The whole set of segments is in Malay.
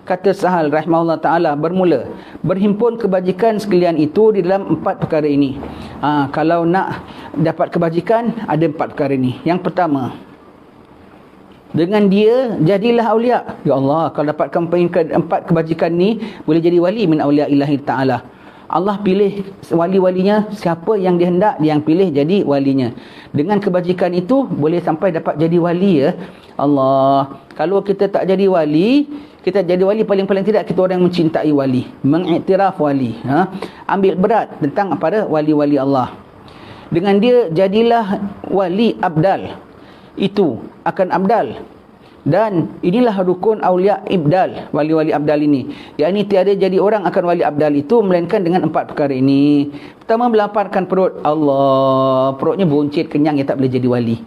Kata Sahal rahimahullah ta'ala, bermula, berhimpun kebajikan sekalian itu di dalam 4 perkara ini. Kalau nak dapat kebajikan, ada 4 perkara ini. Yang pertama, dengan dia jadilah aulia. Ya Allah, kalau dapatkan 4 kebajikan ni, boleh jadi wali min aulia ilahi ta'ala. Allah pilih wali-walinya, siapa yang dihendak, dia yang pilih jadi walinya. Dengan kebajikan itu boleh sampai dapat jadi wali, ya Allah. Kalau kita tak jadi wali, kita jadi wali paling-paling tidak kita orang yang mencintai wali, mengiktiraf wali, ambil berat tentang pada wali-wali Allah. Dengan dia jadilah wali abdal, itu akan abdal. Dan inilah rukun aulia ibdal, wali-wali abdal ini, yakni tiada jadi orang akan wali abdal itu melainkan dengan 4 perkara ini. Pertama, melaparkan perut. Allah, perutnya buncit kenyang, ya tak boleh jadi wali.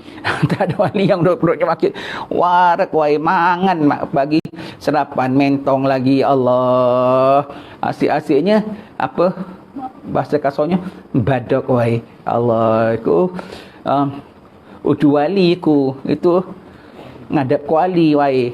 Tak ada wali yang perutnya makin warak, wai mangan bagi serapan mentong lagi. Allah, asyik-asyiknya apa bahasa kasarnya, badok wai. Allah, aku udu wali ku itu ngadap kuali wai.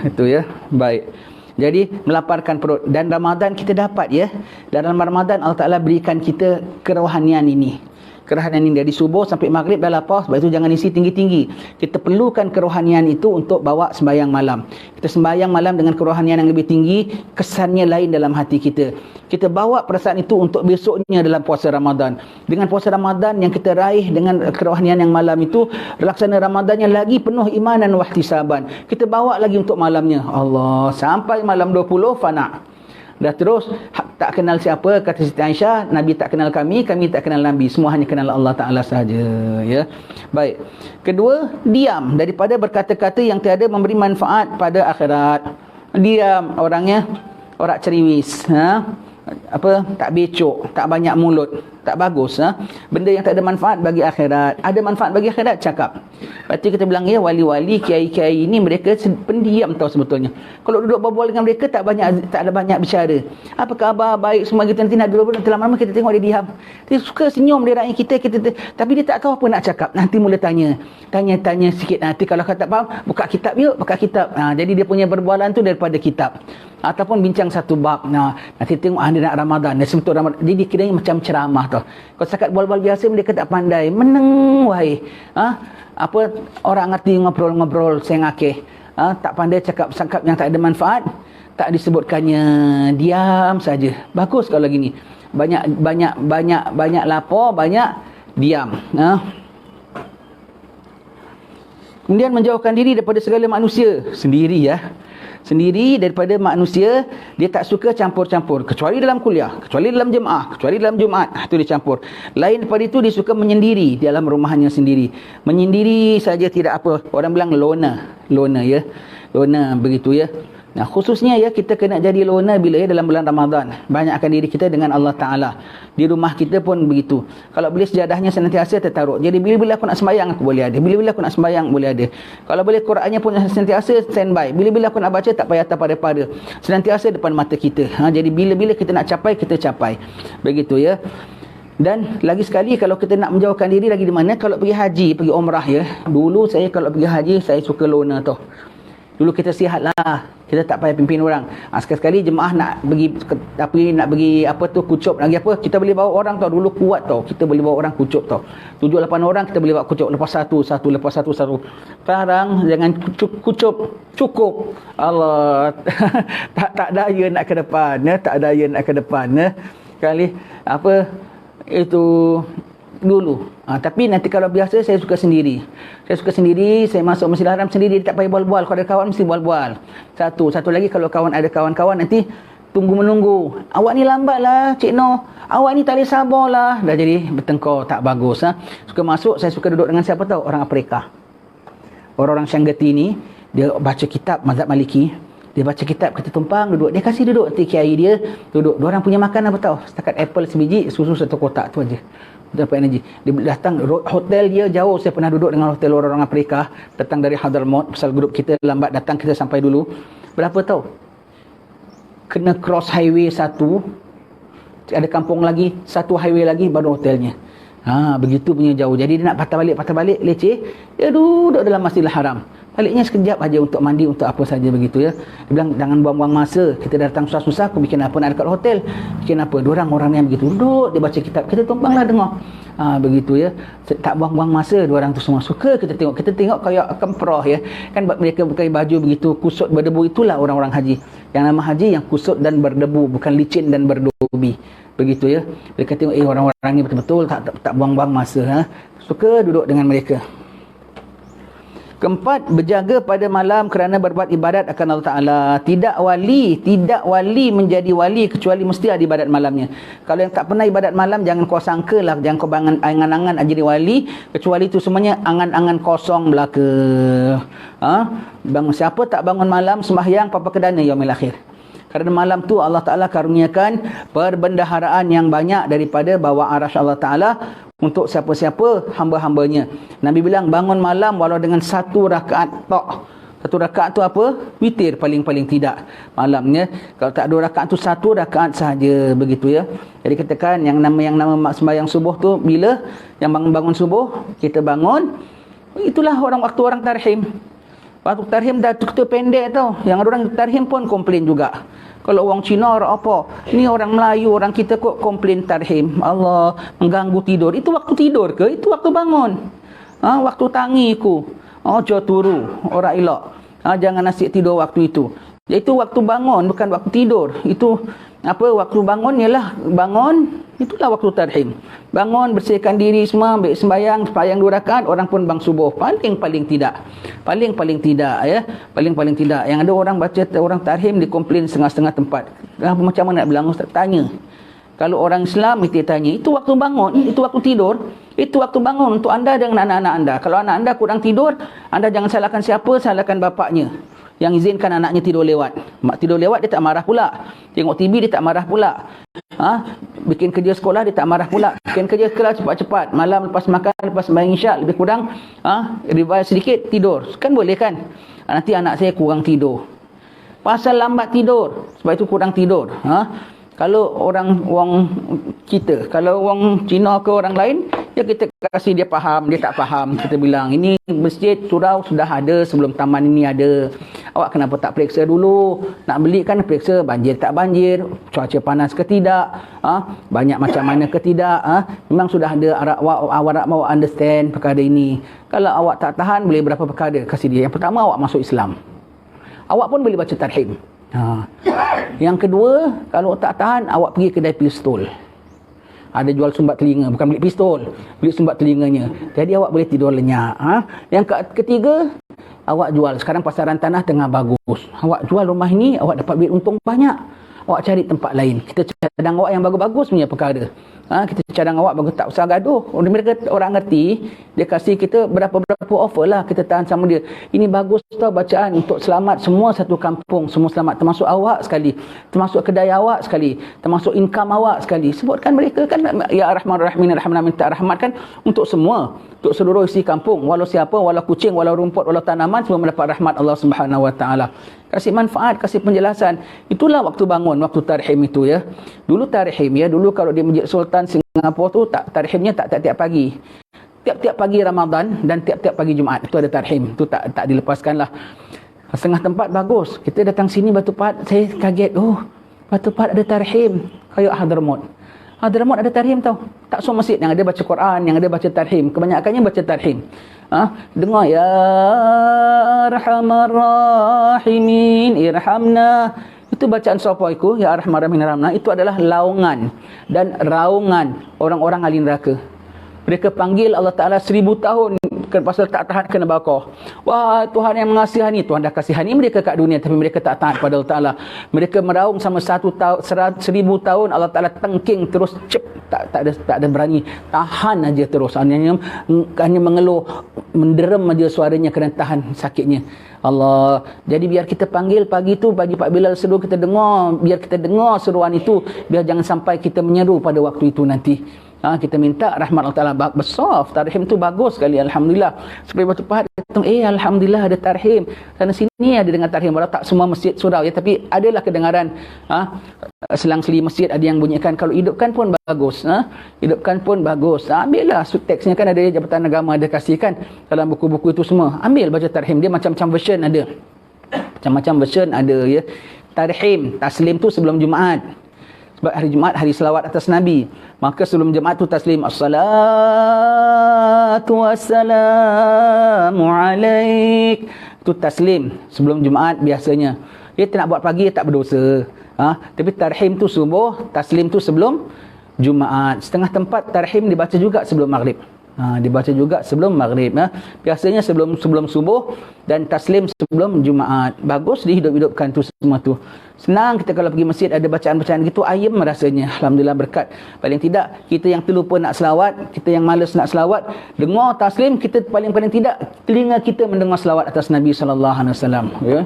Itu ya. Baik. Jadi melaparkan perut. Dan Ramadan kita dapat, ya. Dalam Ramadan Allah Ta'ala berikan kita kerohanian ini. Kerohanian ini dari subuh sampai maghrib dah lapar, sebab itu jangan isi tinggi-tinggi. Kita perlukan kerohanian itu untuk bawa sembahyang malam. Kita sembahyang malam dengan kerohanian yang lebih tinggi, kesannya lain dalam hati kita. Kita bawa perasaan itu untuk besoknya dalam puasa Ramadan. Dengan puasa Ramadan yang kita raih dengan kerohanian yang malam itu, laksana Ramadannya lagi penuh imanan wa ihtisaban. Kita bawa lagi untuk malamnya. Allah, sampai malam 20 fana. Dah terus tak kenal siapa, kata Siti Aisyah, Nabi tak kenal kami, kami tak kenal Nabi, semua hanya kenal Allah Ta'ala sahaja, ya. Baik. Kedua, diam daripada berkata-kata yang tiada memberi manfaat pada akhirat. Diam, orangnya orang ceriwis, tak becok, tak banyak mulut, tak bagus, benda yang tak ada manfaat bagi akhirat. Ada manfaat bagi akhirat, cakap. Lepas tu kita bilang, ya, wali-wali, kiai-kiai ini mereka pendiam tau sebetulnya. Kalau duduk berbual dengan mereka tak ada banyak bicara. Apa khabar, baik semua, kita nanti nak duduk, nanti lama-lama kita tengok dia diam. Dia suka senyum dia rakyat kita, tapi dia tak tahu apa nak cakap. Nanti mula tanya sikit. Nanti kalau kata tak faham, buka kitab yuk, buka kitab. Jadi dia punya berbualan tu daripada kitab. Ataupun bincang satu bab. Nanti tengok dia nak Ramadan, dia sebetul Ramadan. Jadi kiranya macam ceramah tau. Kalau setakat bual-bual biasa mereka tak pandai. Meneng wahai. Apa orang ngerti ngobrol-ngobrol sengakeh. Tak pandai cakap yang tak ada manfaat, tak disebutkannya, diam saja. Bagus kalau gini. Banyak lapor, banyak diam. Kemudian menjauhkan diri daripada segala manusia sendiri, ya. Sendiri daripada manusia, dia tak suka campur-campur, kecuali dalam kuliah, kecuali dalam jemaah, kecuali dalam Jumaat, itu dia campur. Lain daripada itu, dia suka menyendiri di dalam rumahnya sendiri. Menyendiri saja, tidak apa, orang bilang loner, ya. Loner, begitu, ya. Nah, khususnya, ya, kita kena jadi loner bila, ya, dalam bulan Ramadan. Banyakkan diri kita dengan Allah Ta'ala. Di rumah kita pun begitu. Kalau boleh sejadahnya senantiasa tertaruh. Jadi bila-bila aku nak sembahyang, aku boleh ada. Bila-bila aku nak sembahyang, boleh ada. Kalau boleh Qurannya pun senantiasa standby. Bila-bila aku nak baca, tak payah pada-pada. Senantiasa depan mata kita. Jadi bila-bila kita nak capai, kita capai. Begitu, ya. Dan lagi sekali, kalau kita nak menjauhkan diri lagi di mana? Kalau pergi haji, pergi umrah, ya. Dulu saya kalau pergi haji, saya suka loner tau. Dulu kita sihat lah, kita tak payah pimpin orang. Sekali-sekali jemaah nak pergi apa tu, kucup lagi apa, kita boleh bawa orang tau. Dulu kuat tau, kita boleh bawa orang kucup tau. 7-8 orang kita boleh bawa kucup, lepas satu. Sekarang jangan kucup, cukup. Allah, tak daya nak ke depan, ya? Tak daya nak ke depan, ya? Kali apa itu dulu. Tapi nanti kalau biasa saya suka sendiri. Saya masuk Masjidil Haram sendiri, tak payah bual-bual. Kalau ada kawan mesti bual-bual. Satu lagi, kalau ada kawan-kawan nanti tunggu menunggu. Awak ni lambat lah, Cik Noh. Awak ni tak boleh sabar lah. Dah jadi bertengkar, tak bagus. Suka masuk, saya suka duduk dengan siapa tahu? Orang Afrika. Orang-orang Shanggati ni, dia baca kitab mazhab Maliki. Dia baca kitab, kita tumpang duduk. Dia kasih duduk, nanti kiai dia duduk. Diorang punya makan apa tahu? Setakat apple sebiji, susu satu kotak, tu aja. Dapat energi. Dia datang, hotel dia jauh. Saya pernah duduk dengan hotel orang-orang Afrika, datang dari Hadramaut. Pasal grup kita lambat datang, kita sampai dulu. Berapa tahu? Kena cross highway satu, ada kampung lagi, satu highway lagi, baru hotelnya. Begitu punya jauh. Jadi dia nak patah balik leceh. Dia duduk dalam Masjidil Haram. Baliknya sekejap aja untuk mandi, untuk apa saja begitu ya. Dia bilang jangan buang-buang masa. Kita datang susah-susah, aku bikin apa nak dekat hotel. Bikin apa? Orang yang begitu duduk, dia baca kitab. Kita tumpanglah dengar. Begitu ya. Tak buang-buang masa orang tu semua. Suka kita tengok. Kita tengok kayak kemproh ya. Kan mereka pakai baju begitu kusut berdebu, itulah orang-orang haji. Yang nama haji yang kusut dan berdebu, bukan licin dan berdobi. Begitu ya. Mereka tengok orang-orang ni betul-betul tak buang-buang masa. Suka duduk dengan mereka. Keempat, berjaga pada malam kerana berbuat ibadat akan Allah Ta'ala. Tidak wali menjadi wali kecuali mesti ada ibadat malamnya. Kalau yang tak pernah ibadat malam, jangan kau sangka lah, jangan kau angan-angan jadi wali, kecuali itu semuanya angan-angan kosong belaka. Siapa tak bangun malam, sembahyang, apa kedana yaumil akhir. Kerana malam tu Allah Ta'ala karuniakan perbendaharaan yang banyak daripada bawah arasy Allah Ta'ala untuk siapa-siapa hamba-hambanya. Nabi bilang bangun malam walau dengan satu rakaat tok. Satu rakaat tu apa? Witir paling-paling tidak malamnya. Kalau tak dua rakaat tu satu rakaat sahaja begitu ya. Jadi katakan yang nama sembahyang subuh tu bila yang bangun subuh kita bangun, itulah waktu orang tarhim. Waktu tarhim dah kita pendek tau. Yang orang tarhim pun komplain juga. Kalau orang Cina orang apa? Ni orang Melayu, orang kita kok komplain tarhim. Allah mengganggu tidur. Itu waktu tidur ke? Itu waktu bangun. Waktu tangiku. Jo turu, orang elok. Jangan asyik tidur waktu itu. Itu waktu bangun, bukan waktu tidur. Itu waktu bangun ialah bangun, itulah waktu tarhim. Bangun, bersihkan diri semua, ambil sembahyang 2 rakaat, orang pun bang subuh. Paling tidak ya. Paling tidak. Yang ada orang baca orang tarhim dikomplain setengah-setengah tempat. Macam mana nak bilang? Ustaz tanya. Kalau orang Islam kita tanya, itu waktu bangun, itu waktu tidur, itu waktu bangun untuk anda dengan anak-anak anda. Kalau anak anda kurang tidur, anda jangan salahkan siapa, salahkan bapaknya yang izinkan anaknya tidur lewat. Mak tidur lewat dia tak marah pula. Tengok TV dia tak marah pula. Bikin kerja sekolah dia tak marah pula. Bikin kerja kelas cepat-cepat. Malam lepas makan, lepas sembahyang isyak lebih kurang revise sedikit tidur. Kan boleh kan? Nanti anak saya kurang tidur. Pasal lambat tidur, sebab itu kurang tidur. Kalau orang kita, kalau orang Cina ke orang lain, ya kita kasih dia faham, dia tak faham. Kita bilang, ini masjid surau sudah ada sebelum taman ini ada. Awak kenapa tak periksa dulu? Nak beli kan periksa banjir tak banjir, cuaca panas ke tidak, banyak macam mana ke tidak. Memang sudah ada awak mau understand perkara ini. Kalau awak tak tahan, boleh berapa perkara kasih dia. Yang pertama, awak masuk Islam. Awak pun boleh baca tarhim. Yang kedua, kalau tak tahan, awak pergi kedai pistol. Ada jual sumbat telinga, bukan beli pistol, beli sumbat telinganya. Jadi awak boleh tidur lenyak. Yang ketiga, awak jual. Sekarang pasaran tanah tengah bagus. Awak jual rumah ini, awak dapat duit untung banyak. Awak cari tempat lain. Kita cadang awak yang bagus-bagus punya perkara. Kita cadang awak bagus, tak usah gaduh. Orang ngerti, dia kasih kita berapa-berapa offer lah, kita tahan sama dia. Ini bagus tau bacaan untuk selamat semua satu kampung, semua selamat, termasuk awak sekali, termasuk kedai awak sekali, termasuk income awak sekali. Sebutkan mereka kan, ya Ar-Rahman Ar-Rahim, Rahman minta rahmat kan untuk semua, untuk seluruh isi kampung, walau siapa, walau kucing, walau rumput, walau tanaman, semua mendapat rahmat Allah Subhanahu Wa Taala. Kasih manfaat, kasih penjelasan. Itulah waktu bangun, waktu tarhim itu ya. Dulu tarhim ya, dulu kalau di Masjid Sultan Singapura tu tarhimnya tak tiap-tiap pagi. Tiap-tiap pagi Ramadan dan tiap-tiap pagi Jumaat itu ada tarhim. Itu tak dilepaskan lah. Setengah tempat bagus. Kita datang sini Batu Pahat, saya kaget. Oh, Batu Pahat ada tarhim. Kayak Hadramaut. Hadramaut ada tarhim tau. Tak semua masjid yang ada baca Quran, yang ada baca tarhim. Kebanyakannya baca tarhim. Dengar ya Arhamar Rahimin irhamna. Itu bacaan sopoiku, ya Arhamar Rahimin irhamna. Itu adalah laungan dan raungan orang-orang ahli neraka. Mereka panggil Allah Ta'ala 1000 tahun pasal tak tahan kena bakar. Wah, Tuhan yang mengasihani. Tuhan dah kasihani mereka kat dunia, tapi mereka tak tahan pada Allah Ta'ala. Mereka meraung sama 1000 tahun, Allah Ta'ala tengking terus, tak ada berani. Tahan aja terus. Hanya mengeluh, menderam aja suaranya kerana tahan sakitnya. Allah. Jadi biar kita panggil pagi tu, bagi Pak Bilal seru kita dengar. Biar kita dengar seruan itu. Biar jangan sampai kita menyeru pada waktu itu nanti. Kita minta rahmat Allah Ta'ala besar. Tarhim tu bagus sekali, alhamdulillah. Seperti Batu Pahat kata, alhamdulillah ada tarhim. Sana sini ada dengan tarhim. Walau tak semua masjid surau ya, tapi adalah kedengaran selang-seli masjid ada yang bunyikan. Kalau hidupkan pun bagus. Hidupkan pun bagus. Ambillah teksnya kan ada Jabatan Agama ada kasihkan dalam buku-buku itu semua. Ambil baca tarhim. Dia macam-macam version ada. Macam-macam version ada ya. Tarhim, taslim tu sebelum Jumaat. Sebab hari Jumaat hari selawat atas Nabi. Maka sebelum Jumaat tu taslim assalatu wassalamu alaik. Tu taslim sebelum Jumaat biasanya. Dia tak nak buat pagi tak berdosa. Tapi tarhim tu subuh, taslim tu sebelum Jumaat. Setengah tempat tarhim dibaca juga sebelum maghrib. Dibaca juga sebelum maghrib. Biasanya sebelum subuh dan taslim sebelum Jumaat. Bagus dihidup-hidupkan tu semua tu. Senang kita kalau pergi masjid ada bacaan-bacaan gitu, ayem rasanya. Alhamdulillah berkat. Paling tidak kita yang terlupa nak selawat, kita yang malas nak selawat, dengar taslim, kita paling tidak telinga kita mendengar selawat atas Nabi sallallahu alaihi wasallam ya.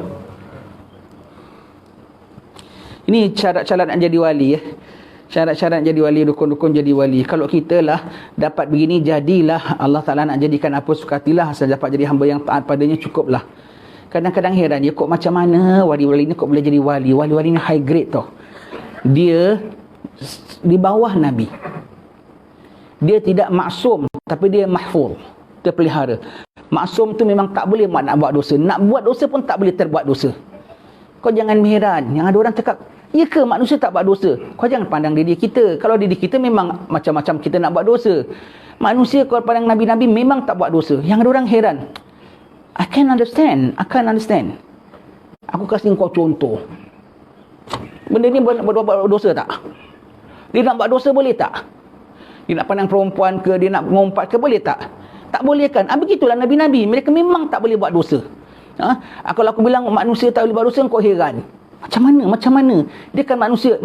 Ini syarat-syarat nak jadi wali ya. Syarat-syarat jadi wali, rukun-rukun jadi wali. Kalau kita lah dapat begini, jadilah. Allah Ta'ala nak jadikan apa suka hatilah. Asal dapat jadi hamba yang taat padanya, cukuplah. Kadang-kadang heran ya, kok macam mana wali-wali ni kok boleh jadi wali. Wali-wali ni high grade tau. Dia di bawah Nabi. Dia tidak maksum, tapi dia mahfuz, terpelihara. Maksum tu memang tak boleh nak buat dosa. Nak buat dosa pun tak boleh terbuat dosa. Kau jangan heran. Yang ada orang cakap, ya ke manusia tak buat dosa? Kau jangan pandang diri kita. Kalau diri kita memang macam-macam kita nak buat dosa. Manusia kalau pandang Nabi-Nabi memang tak buat dosa. Yang ada orang heran. I can't understand. Aku kasih kau contoh. Benda ni buat dosa tak? Dia nak buat dosa boleh tak? Dia nak pandang perempuan ke, dia nak mengumpat ke, boleh tak? Tak boleh kan? Begitulah Nabi-Nabi. Mereka memang tak boleh buat dosa. Kalau aku bilang manusia tak boleh buat dosa, kau heran. Macam mana? Dia kan manusia,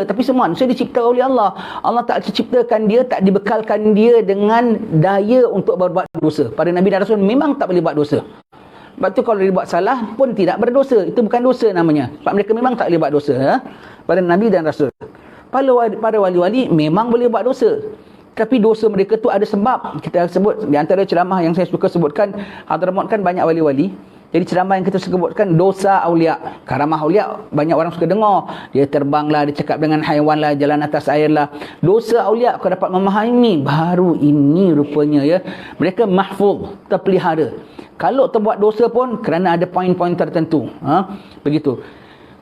tapi semua manusia dicipta oleh Allah. Allah tak ciptakan dia, tak dibekalkan dia dengan daya untuk berbuat dosa. Para Nabi dan Rasul memang tak boleh buat dosa. Sebab tu kalau dia buat salah pun tidak berdosa. Itu bukan dosa namanya. Sebab mereka memang tak boleh buat dosa. Para Nabi dan Rasul. Para wali-wali memang boleh buat dosa. Tapi dosa mereka tu ada sebab. Kita sebut, di antara ceramah yang saya suka sebutkan, Hadramaut kan banyak wali-wali. Jadi ceramah yang kita sebutkan dosa aulia, karamah aulia, banyak orang suka dengar. Dia terbang lah, dia cakap dengan haiwan lah, jalan atas air lah. Dosa aulia kau dapat memahami, baru ini rupanya ya. Mereka mahfuz, terpelihara. Kalau terbuat dosa pun kerana ada poin-poin tertentu. Begitu.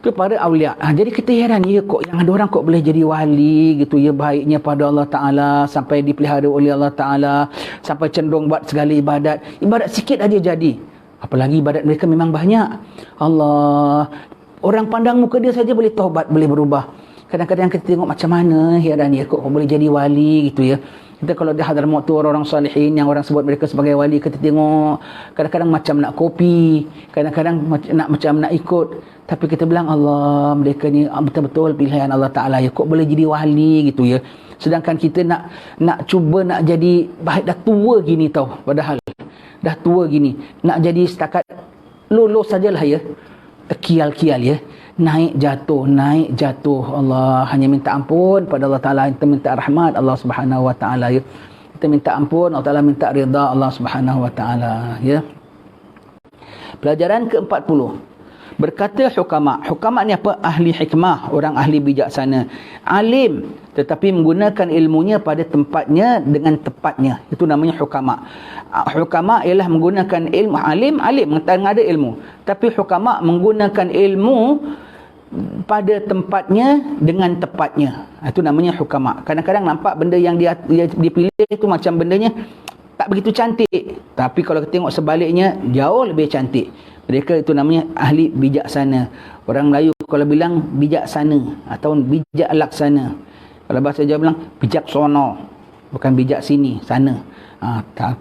Itu para aulia. Jadi kita heran ya, kok yang ada orang kok boleh jadi wali gitu ya, baiknya pada Allah Ta'ala, sampai dipelihara oleh Allah Ta'ala, sampai cenderung buat segala ibadat. Ibadat sikit aja jadi. Apalagi ibadat mereka memang banyak. Allah, orang pandang muka dia saja boleh taubat, boleh berubah. Kadang-kadang kita tengok macam mana, heran ya, kok boleh jadi wali gitu ya. Kita kalau di Hadramaut tu orang-orang salihin yang orang sebut mereka sebagai wali, kita tengok kadang-kadang macam nak kopi, kadang-kadang macam nak ikut. Tapi kita bilang, Allah, mereka ni betul-betul pilihan Allah Ta'ala ya, kok boleh jadi wali gitu ya. Sedangkan kita nak cuba nak jadi, dah tua gini tau, padahal dah tua gini, nak jadi setakat lulus sajalah ya, terkial-kial ya, naik jatuh. Allah, hanya minta ampun pada Allah Ta'ala, kita minta rahmat Allah Subhanahu Wa Ta'ala ya, kita minta ampun Allah Ta'ala, minta rida Allah Subhanahu Wa Ta'ala ya. Pelajaran ke-40, berkata hukama ni apa? Ahli hikmah, orang ahli bijaksana, alim tetapi menggunakan ilmunya pada tempatnya dengan tepatnya, itu namanya hukama. Hukama ialah menggunakan ilmu. Alim mengatakan ada ilmu, tapi hukama menggunakan ilmu pada tempatnya dengan tepatnya, itu namanya hukama. Kadang-kadang nampak benda yang dia dipilih itu macam bendanya tak begitu cantik, tapi kalau kita tengok sebaliknya jauh lebih cantik. Mereka itu namanya ahli bijaksana. Orang Melayu kalau bilang bijaksana atau bijak laksana. Kalau bahasa Jawa bilang bijak sono, bukan bijak sini, sana.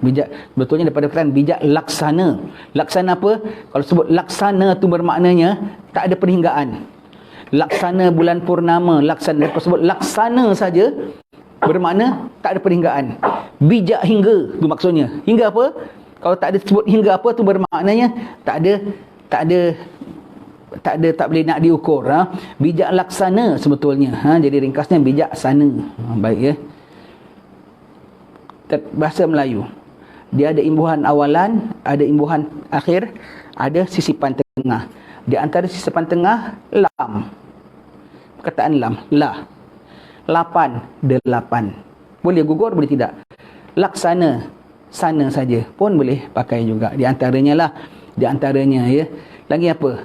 Bijak betulnya daripada perkataan bijak laksana. Laksana apa? Kalau sebut laksana tu bermaknanya tak ada perhinggaan. Laksana bulan purnama, laksana, kalau sebut laksana saja bermakna tak ada perhinggaan. Bijak hingga tu maksudnya. Hingga apa? Kalau tak ada sebut hingga apa tu bermaknanya tak boleh nak diukur. Bijak laksana sebetulnya. Jadi ringkasnya bijak sana. Baik ya. bahasa Melayu. Dia ada imbuhan awalan, ada imbuhan akhir, ada sisipan tengah. Di antara sisipan tengah, lam. Perkataan lam, la. 8, 8. Boleh gugur, boleh tidak. Laksana, sana saja pun boleh pakai juga. Di antaranya lah. Di antaranya ya. Lagi apa?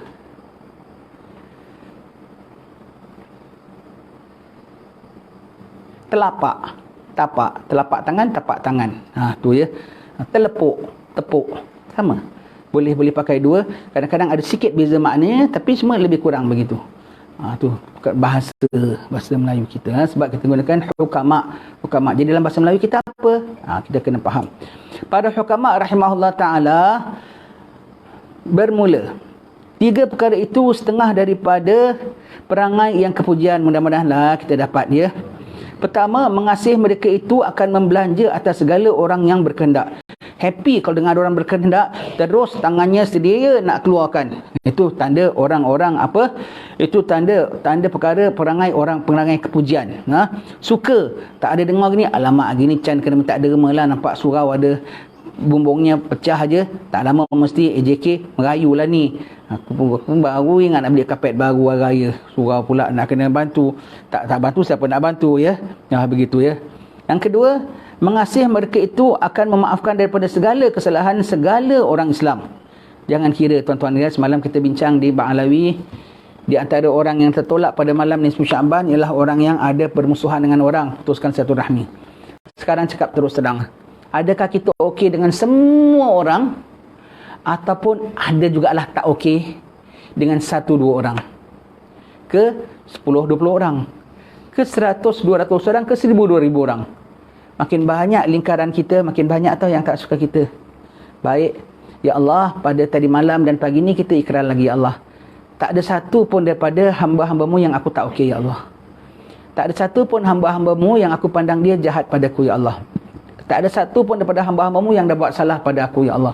Telapak. Telapak tangan, tapak tangan. Tu ya. Telepuk, tepuk. Sama. Boleh pakai dua. Kadang-kadang ada sikit beza maknanya, tapi semua lebih kurang begitu. Tu bahasa Melayu kita. Sebab kita gunakan hukama. Jadi dalam bahasa Melayu kita apa? Kita kena faham. Para hukama rahimahullah ta'ala bermula. 3 perkara itu setengah daripada perangai yang kepujian. Mudah-mudahanlah kita dapat ya. Pertama, mengasihi mereka itu akan membelanja atas segala orang yang berkehendak. Happy kalau dengar orang berkehendak, terus tangannya sedia nak keluarkan. Itu tanda orang-orang apa? Itu tanda perkara perangai kepujian. Suka. Tak ada dengar gini, alamak gini Chan kena minta derma lah, nampak surau ada bumbungnya pecah aja. Tak lama mesti AJK merayu lah ni. Aku baru ingat nak beli kapet baru raya. Surau pula nak kena bantu. Tak bantu, siapa nak bantu ya? Begitu ya. Yang kedua, mengasihi mereka itu akan memaafkan daripada segala kesalahan segala orang Islam. Jangan kira tuan-tuan ya, semalam kita bincang di Ba'alawi, di antara orang yang tertolak pada malam Nisfu Sya'ban ialah orang yang ada permusuhan dengan orang, putuskan silaturahmi. Sekarang cakap terus terang, adakah kita okey dengan semua orang, ataupun ada jugalah tak okey dengan 1-2 orang, ke 10-20 orang, ke 100-200 orang, ke 1000-2000 orang? Makin banyak lingkaran kita, makin banyak tahu yang tak suka kita. Baik, ya Allah, pada tadi malam dan pagi ni kita ikrar lagi ya Allah, tak ada satu pun daripada hamba-hambamu yang aku tak okey ya Allah. Tak ada satu pun hamba-hambamu yang aku pandang dia jahat padaku ya Allah. Tak ada satu pun daripada hamba-hambamu yang dah buat salah pada aku ya Allah.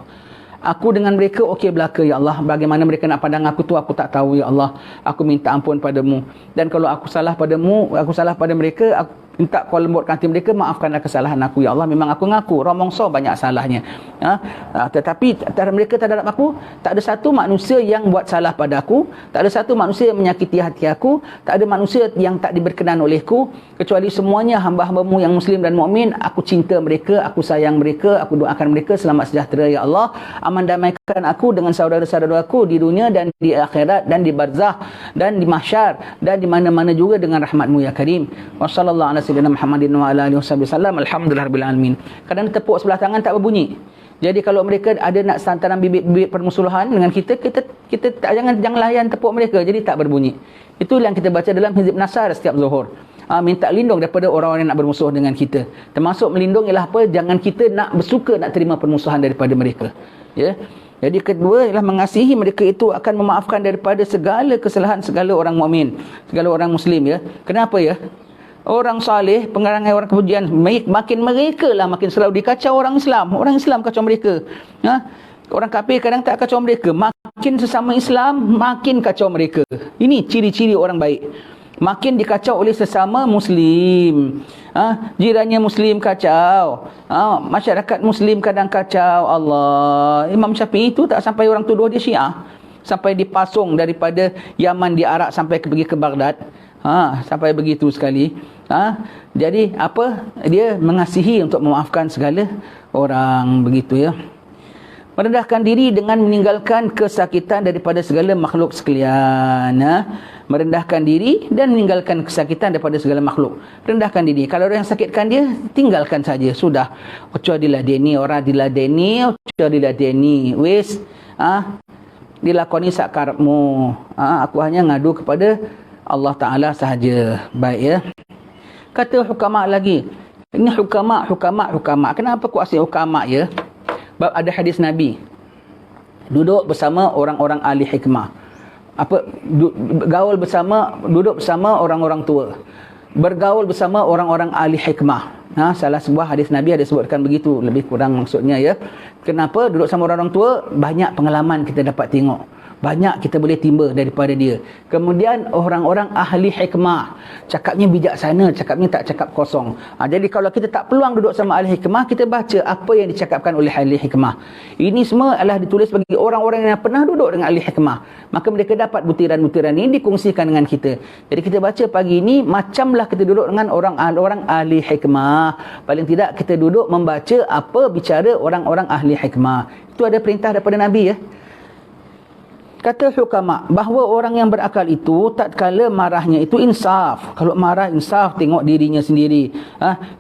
Aku dengan mereka okey belaka ya Allah. Bagaimana mereka nak pandang aku tu aku tak tahu ya Allah. Aku minta ampun padamu. Dan kalau aku salah padamu, aku salah pada mereka, aku minta kau lembutkan hati mereka, maafkanlah kesalahan aku ya Allah. Memang aku ngaku romongso banyak salahnya. Tetapi antara mereka terhadap aku, tak ada satu manusia yang buat salah pada aku, tak ada satu manusia yang menyakiti hati aku, tak ada manusia yang tak diberkenan olehku, kecuali semuanya hamba-hambamu yang muslim dan mukmin. Aku cinta mereka, aku sayang mereka, aku doakan mereka selamat sejahtera ya Allah. Aman damaikan aku dengan saudara-saudara aku di dunia dan di akhirat dan di barzah dan di mahsyar dan di mana-mana juga dengan rahmat-Mu ya Karim. Wassallallahu ala sayyidina Muhammadin wa ala alihi wasallam. Alhamdulillahirabbil alamin. Kadang tepuk sebelah tangan tak berbunyi. Jadi kalau mereka ada nak santaran bibit-bibit permusuhan dengan kita tak, jangan layan tepuk mereka, jadi tak berbunyi. Itu yang kita baca dalam Hizib Nasar setiap zuhur. Minta lindung daripada orang-orang yang nak bermusuh dengan kita. Termasuk melindung ialah apa? Jangan kita nak bersuka nak terima permusuhan daripada mereka. Ya. Jadi kedua ialah mengasihi mereka itu akan memaafkan daripada segala kesalahan segala orang mukmin, segala orang muslim ya. Kenapa ya? Orang saleh, pengerangai orang kepujian, makin mereka lah makin selalu dikacau orang Islam. Orang Islam kacau mereka. Orang kafir kadang tak kacau mereka. Makin sesama Islam, makin kacau mereka. Ini ciri-ciri orang baik. Makin dikacau oleh sesama Muslim. Jirannya Muslim kacau. Masyarakat Muslim kadang kacau. Allah. Imam Syafi'i itu tak sampai orang tuduh dia Syiah. Sampai dipasung daripada Yaman diarak sampai pergi ke Baghdad. Sampai begitu sekali. Jadi apa? Dia mengasihi untuk memaafkan segala orang, begitu ya. Merendahkan diri dengan meninggalkan kesakitan daripada segala makhluk sekalian. Merendahkan diri dan meninggalkan kesakitan daripada segala makhluk. Rendahkan diri. Kalau orang yang sakitkan dia, tinggalkan saja. Sudah. Oco diladeni, orang diladeni, oco diladeni. Wis, dilakoni sakarapmu. Aku hanya ngadu kepada Allah Ta'ala sahaja. Baik ya. Kata hukama lagi. Ini hukama. Kenapa aku asyik hukama ya? Sebab ada hadis Nabi. Duduk bersama orang-orang ahli hikmah. Duduk bersama orang-orang tua. Bergaul bersama orang-orang ahli hikmah. Salah sebuah hadis Nabi ada sebutkan begitu. Lebih kurang maksudnya ya. Kenapa? Duduk sama orang-orang tua, banyak pengalaman kita dapat tengok. banyak kita boleh timba daripada dia. Kemudian orang-orang ahli hikmah, cakapnya bijaksana, cakapnya tak cakap kosong. Jadi kalau kita tak peluang duduk sama ahli hikmah, kita baca apa yang dicakapkan oleh ahli hikmah. Ini semua adalah ditulis bagi orang-orang yang pernah duduk dengan ahli hikmah. Maka mereka dapat butiran-butiran ini dikongsikan dengan kita. Jadi kita baca pagi ini, macamlah kita duduk dengan orang ahli hikmah. Paling tidak kita duduk membaca apa bicara orang-orang ahli hikmah. Itu ada perintah daripada Nabi, ya. Kata hukama bahawa orang yang berakal itu tatkala marahnya itu insaf. Kalau marah insaf, tengok dirinya sendiri.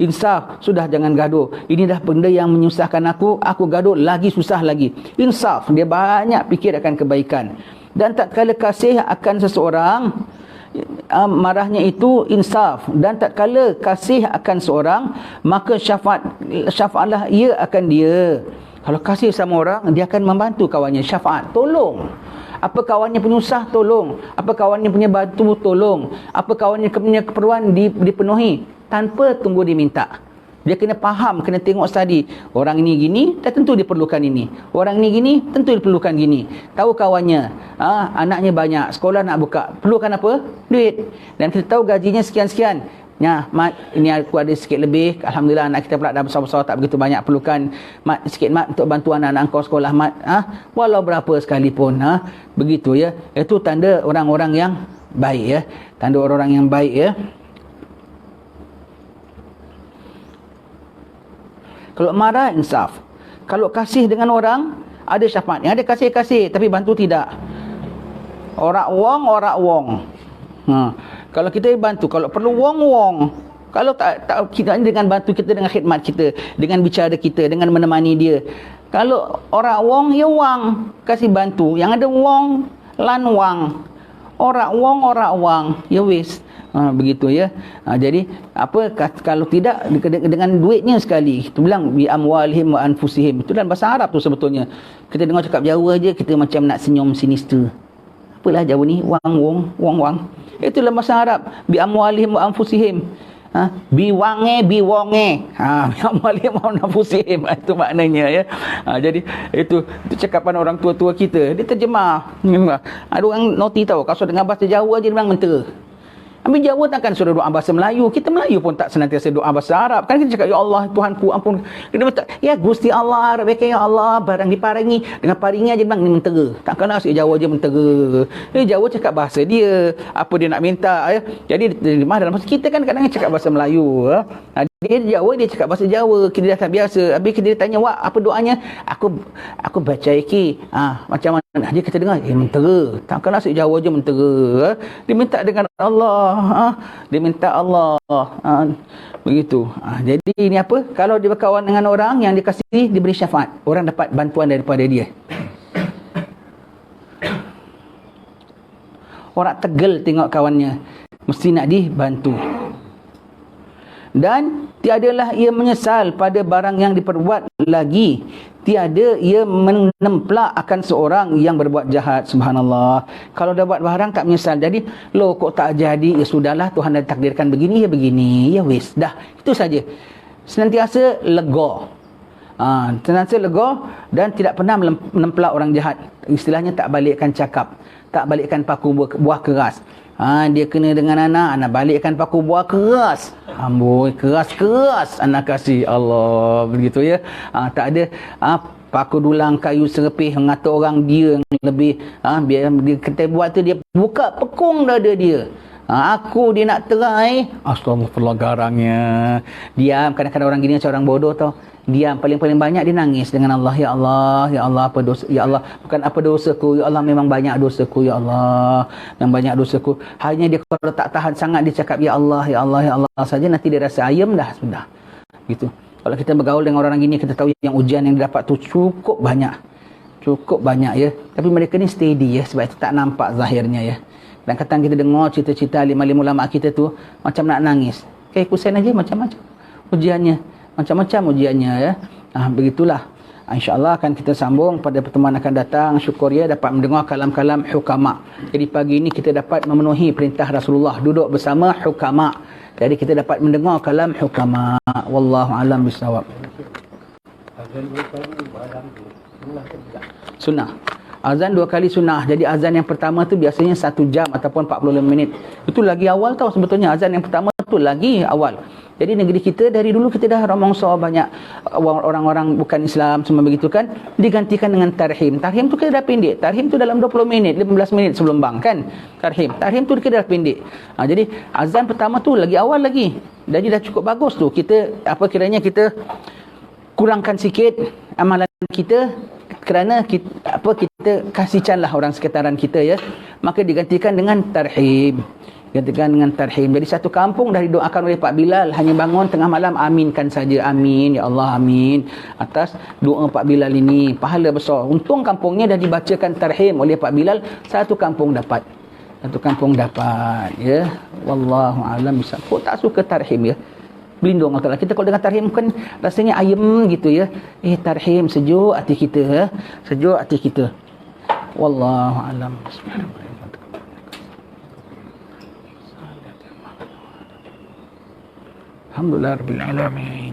Insaf, sudah jangan gaduh. Ini dah benda yang menyusahkan aku gaduh lagi susah lagi. Insaf, dia banyak fikir akan kebaikan. Dan tatkala kasih akan seseorang, marahnya itu insaf. Dan tatkala kasih akan seorang, maka syafaatlah ia akan dia. Kalau kasih sama orang, dia akan membantu kawannya, syafaat, tolong. Apa kawannya penyusah, tolong. Apa kawannya punya bantu, tolong. Apa kawannya punya keperluan, dipenuhi tanpa tunggu diminta. Dia kena faham, kena tengok study. Orang ini gini, dah tentu dia perlukan ini. Orang ini gini, tentu dia perlukan gini. Tahu kawannya, anaknya banyak, sekolah nak buka, perlukan apa? Duit. Dan kita tahu gajinya sekian-sekian. Mat, ini aku ada sikit lebih. Alhamdulillah, anak kita pula dah besar-besar, tak begitu banyak perlukan. Mat, sikit mat untuk bantu anak-anak kau sekolah, Mat. Walau berapa sekalipun. Begitu, ya. Itu tanda orang-orang yang baik, ya. Tanda orang-orang yang baik, ya. Kalau marah, insaf. Kalau kasih dengan orang, ada syafaat. Yang ada kasih-kasih, tapi bantu tidak. Orang wong. Kalau kita bantu, kalau perlu wong. Kalau tak kita dengan bantu kita, dengan khidmat kita, dengan bicara kita, dengan menemani dia. Kalau orang wong, ya wang, kasih bantu. Yang ada wong, lan wang. Orang wang, ya wis. Begitu, ya. Jadi kalau tidak dengan duitnya sekali. Kita bilang bi amwalihim wa anfusihim. Itu dalam bahasa Arab tu sebetulnya. Kita dengar cakap Jawa aja, kita macam nak senyum sinister. Apalah Jawa ni, wang. Itu dalam bahasa Arab, bi amwalihim wa anfusihim. Bi wonge. Bi amwalihim wa anfusihim. Itu maknanya, ya. Jadi itu cakapan orang tua-tua kita. Dia terjemah. Ada orang noti tahu, kalau dengar bahasa Jawa je dia bilang mentera. Habis Jawa takkan suruh doa bahasa Melayu. Kita Melayu pun tak senantiasa doa bahasa Arab. Kan kita cakap, ya Allah, Tuhanku, ampun. Dia minta, ya Gusti Allah, Rabbika, ya Allah, barang diparingi. Dengan paringi aja bang, ni mentera. Takkan asyik Jawa je mentera. Jawa cakap bahasa dia. Apa dia nak minta, ya. Jadi dalam bahasa kita kan kadang-kadang cakap bahasa Melayu. Dia Jawa, dia cakap bahasa Jawa. Kita dah tak biasa. Habis kita tanya, wak, apa doanya? Aku baca iki. Macam mana? Dia kita dengar, mentera. Takkan asyik Jawa je mentera. Dia minta dengan Allah. Dia minta Allah. Begitu. Jadi ini apa? Kalau dia berkawan dengan orang yang dikasihi, diberi syafaat. Orang dapat bantuan daripada dia. Orang tegel tengok kawannya, mesti nak dibantu. Dan tiadalah ia menyesal pada barang yang diperbuat lagi. Tiada ia menemplak akan seorang yang berbuat jahat. Subhanallah. Kalau dah buat barang tak menyesal. Jadi, kok tak jadi? Ya sudahlah, Tuhan dah takdirkan begini, ya begini. Ya wis, dah. Itu saja. Senantiasa lega. Senantiasa lega dan tidak pernah menemplak orang jahat. Istilahnya tak balikkan cakap. Tak balikkan paku buah keras. Dia kena dengan anak balikkan paku buah keras. Amboi, keras anak kasih Allah. Begitu, ya. Tak ada paku dulang kayu serepih mengata orang dia yang lebih biar dia kata buat tu, dia buka pekung dada dia. Aku dia nak terai, astagfirullah, garangnya. Diam. Kadang-kadang orang gini macam orang bodoh tau. Diam, paling banyak dia nangis dengan Allah. Ya Allah, apa dosa? Ya Allah, bukan apa dosaku. Ya Allah, memang banyak dosaku. Ya Allah, yang banyak dosaku. Hanya dia kalau tak tahan sangat, dia cakap ya Allah saja, nanti dia rasa ayam dah sudah. Gitu. Kalau kita bergaul dengan orang gini, kita tahu yang ujian yang dia dapat tu cukup banyak, ya. Tapi mereka ni steady, ya, sebab itu tak nampak zahirnya, ya. Dan kadang kita dengar cerita-cerita alim-alim ulama kita tu macam nak nangis. Kusen aja macam-macam ujiannya, ya. Begitulah. InsyaAllah akan kita sambung pada pertemuan akan datang. Syukur, ya, dapat mendengar kalam-kalam hukama. Jadi pagi ini kita dapat memenuhi perintah Rasulullah, duduk bersama hukama. Jadi kita dapat mendengar kalam hukama. Wallahu alam bisawab. Sunnah. Azan 2 kali sunnah. Jadi azan yang pertama tu biasanya 1 jam ataupun 45 minit. Itu lagi awal tau sebetulnya. Azan yang pertama tu lagi awal. Jadi negeri kita dari dulu kita dah romongso banyak orang-orang bukan Islam semua begitu kan, digantikan dengan tarhim. Tarhim tu kita dah pendek. Tarhim tu dalam 20 minit, 15 minit sebelum bang kan. Tarhim tu kita dah pendek. Jadi azan pertama tu lagi awal lagi. Jadi dah cukup bagus tu. Kita kiranya kita kurangkan sikit amalan kita kerana kita kasihkanlah orang sekitaran kita ya. Maka digantikan dengan tarhim. Gantikan dengan tarhim. Jadi satu kampung dah didoakan oleh Pak Bilal, hanya bangun tengah malam aminkan saja, amin ya Allah amin atas doa Pak Bilal ini, pahala besar. Untung kampungnya dah dibacakan tarhim oleh Pak Bilal, satu kampung dapat ya. Wallahu alam bisa. Kok tak suka tarhim ya? Berlindung Allah Taala. Kita kalau dengar tarhim kan rasanya ayam gitu ya. Tarhim sejuk hati kita ya. Sejuk hati kita. Wallahu alam. Bismillahirrahmanirrahim. Alhamdulillah rabbil alamin.